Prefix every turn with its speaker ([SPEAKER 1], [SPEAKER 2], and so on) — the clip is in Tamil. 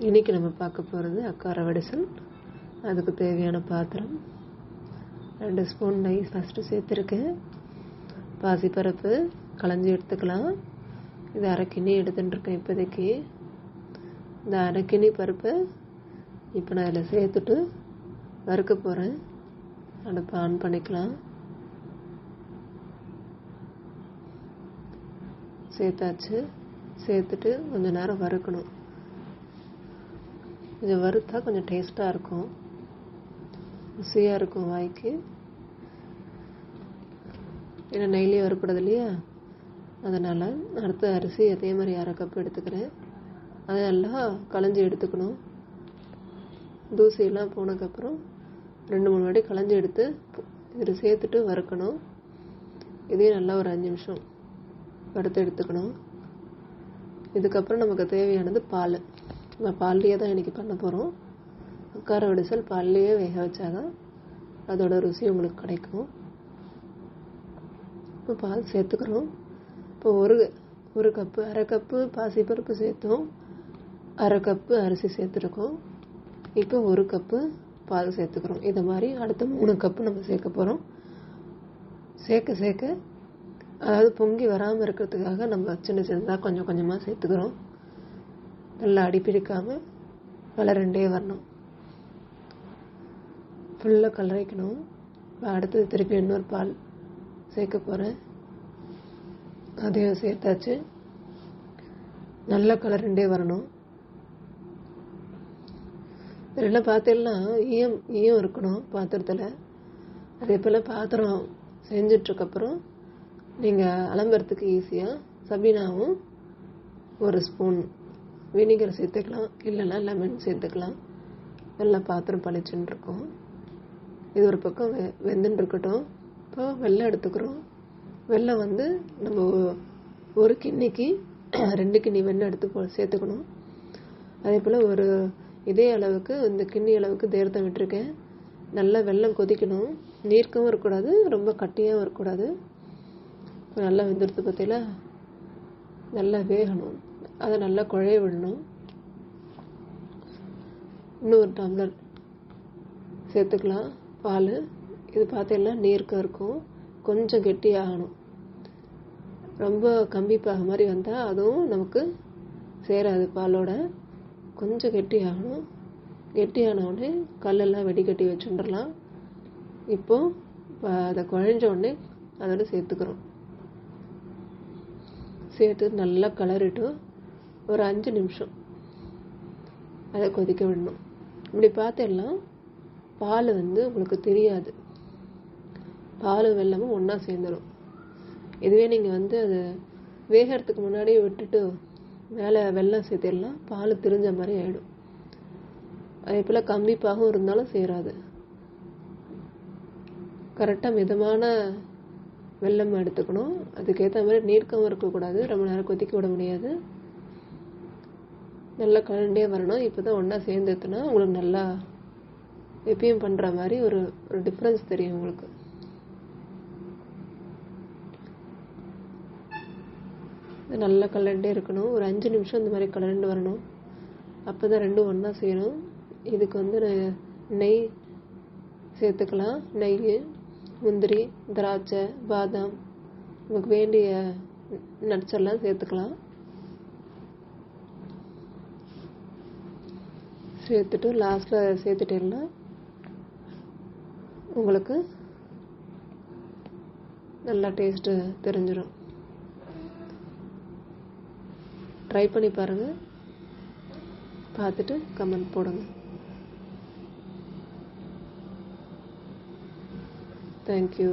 [SPEAKER 1] இன்றைக்கி நம்ம பார்க்க போகிறது அக்கார வடிசல். அதுக்கு தேவையான பாத்திரம் 2 ஸ்பூன் நெய் ஃபஸ்ட்டு சேர்த்துருக்கேன். பாசிப்பருப்பு களைஞ்சி எடுத்துக்கலாம். இது 1/2 கிண்ணி எடுத்துட்டுருக்கேன் இப்போதைக்கு. இந்த 1/2 கிண்ணி பருப்பை இப்போ நான் இதில் சேர்த்துட்டு வறுக்க போகிறேன். அடுப்பை ஆன் பண்ணிக்கலாம். சேர்த்தாச்சு. சேர்த்துட்டு கொஞ்சம் நேரம் வறுக்கணும். கொஞ்சம் வறுத்தா கொஞ்சம் டேஸ்ட்டாக இருக்கும், ருசியாக இருக்கும் வாய்க்கு. ஏன்னா நெய்லேயே வறுப்படுது இல்லையா, அதனால் அடுத்த அரிசி அதே மாதிரி 1/2 கப் எடுத்துக்கிறேன். அதை நல்லா களைஞ்சி எடுத்துக்கணும். தூசியெல்லாம் போனதுக்கப்புறம் 2-3 வாட்டி களைஞ்சி எடுத்து இதில் சேர்த்துட்டு வறுக்கணும். இதையும் நல்லா ஒரு 5 நிமிஷம் வறுத்து எடுத்துக்கணும். இதுக்கப்புறம் நமக்கு தேவையானது பால். நம்ம பால்லையே தான் இன்றைக்கி பண்ண போகிறோம். அக்கார வடிசல் பால்லையே வேக வச்சாதான் அதோட ருசி உங்களுக்கு கிடைக்கும். இப்போ பால் சேர்த்துக்கிறோம். இப்போ ஒரு கப்பு 1/2 கப்பு பாசிப்பருப்பு சேர்த்தோம், 1/2 கப்பு அரிசி சேர்த்துருக்கோம். இப்போ 1 கப்பு பால் சேர்த்துக்கிறோம். இதை மாதிரி அடுத்த 3 கப்பு நம்ம சேர்க்க போகிறோம். சேர்க்க அதாவது பொங்கி வராமல் இருக்கிறதுக்காக நம்ம சின்னதாக கொஞ்சம் கொஞ்சமாக சேர்த்துக்கிறோம். நல்லா அடிப்பிடிக்காமல் கலரண்டே வரணும். ஃபுல்லாக கலரிக்கணும். அடுத்தது திருப்பி இன்னொரு பால் சேர்க்க போகிறேன். அதையும் சேர்த்தாச்சு. நல்லா கலரண்டே வரணும். இதெல்லாம் பார்த்தீங்கன்னா ஈயம் இருக்கணும் பாத்திரத்தில். அதே போல் பாத்திரம் செஞ்சிட்ருக்கப்புறம் நீங்கள் அலம்புறதுக்கு ஈஸியாக சபீனாவும் 1 ஸ்பூன் வினிகர் சேர்த்துக்கலாம், இல்லைன்னா லெமன் சேர்த்துக்கலாம். நல்லா பாத்திரம் பளிச்சுன்னு இருக்கும். இது ஒரு பக்கம் வெந்துன்னு இருக்கட்டும். இப்போ வெல்லம் எடுத்துக்கிறோம். வெல்லம் நம்ம 1 கிண்ணிக்கு 2 கிண்ணி வெல்லம் எடுத்து சேர்த்துக்கணும். அதே போல் இதே அளவுக்கு இந்த கிண்ணி அளவுக்கு தேர்த்தம் விட்டுருக்கேன். நல்லா வெல்லம் கொதிக்கணும். நீர்க்கவும் இருக்கக்கூடாது, ரொம்ப கட்டியாகவும் இருக்கக்கூடாது. நல்லா வெந்துடுத்து பார்த்தீங்களா, நல்லா வேகணும். அதை நல்லா குழைய விடணும். இன்னும் 1 டம்ளர் சேர்த்துக்கலாம் பால். இது பார்த்தீங்கன்னா நீர்க்க இருக்கும், கொஞ்சம் கெட்டியாகணும். ரொம்ப கம்பிப்பாக மாதிரி வந்தால் அதுவும் நமக்கு சேராது பாலோட. கொஞ்சம் கெட்டியாகணும். கெட்டியானவுடனே கல்லெல்லாம் வெடிக்கட்டி வச்சுட்டுலாம். இப்போது அதை குழைஞ்ச உடனே அதோட சேர்த்துக்கிறோம். சேர்த்து நல்லா கலரிட்டு ஒரு 5 நிமிஷம் அதை கொதிக்க விடணும். இப்படி பார்த்தெல்லாம் பால் உங்களுக்கு தெரியாது, பால் வெல்லமும் ஒன்றா சேர்ந்துடும். இதுவே நீங்கள் அது வேகிறதுக்கு முன்னாடியே விட்டுட்டு மேலே வெல்லம் சேர்த்திடலாம், பால் திரிஞ்ச மாதிரி ஆகிடும். அதே போல் கம்பிப்பாகவும் இருந்தாலும் சேராது. கரெக்டாக மிதமான வெல்லம் எடுத்துக்கணும். அதுக்கேற்ற மாதிரி நீர்க்கவும் இருக்கக்கூடாது, ரொம்ப நேரம் கொதிக்க விட முடியாது. நல்லா கலண்டே வரணும். இப்போ தான் ஒன்றா சேர்ந்துட்டுனா உங்களுக்கு நல்லா எப்பயும் பண்ணுற மாதிரி ஒரு டிஃப்ரென்ஸ் தெரியும் உங்களுக்கு. நல்லா கலண்டே இருக்கணும். ஒரு 5 நிமிஷம் இந்த மாதிரி கலண்டு வரணும். அப்போ தான் ரெண்டும் ஒன்றா செய்யணும். இதுக்கு நெய் சேர்த்துக்கலாம். நெய், முந்திரி, திராட்சை, பாதாம், உங்களுக்கு வேண்டிய நட்ஸ் எல்லாம் சேர்த்துக்கலாம். சேர்த்துட்டு லாஸ்ட்டில் சேர்த்துட்டேன்னா உங்களுக்கு நல்லா டேஸ்ட்டு தெரிஞ்சிடும். ட்ரை பண்ணி பாருங்கள். பார்த்துட்டு கமெண்ட் போடுங்க. தேங்க்யூ.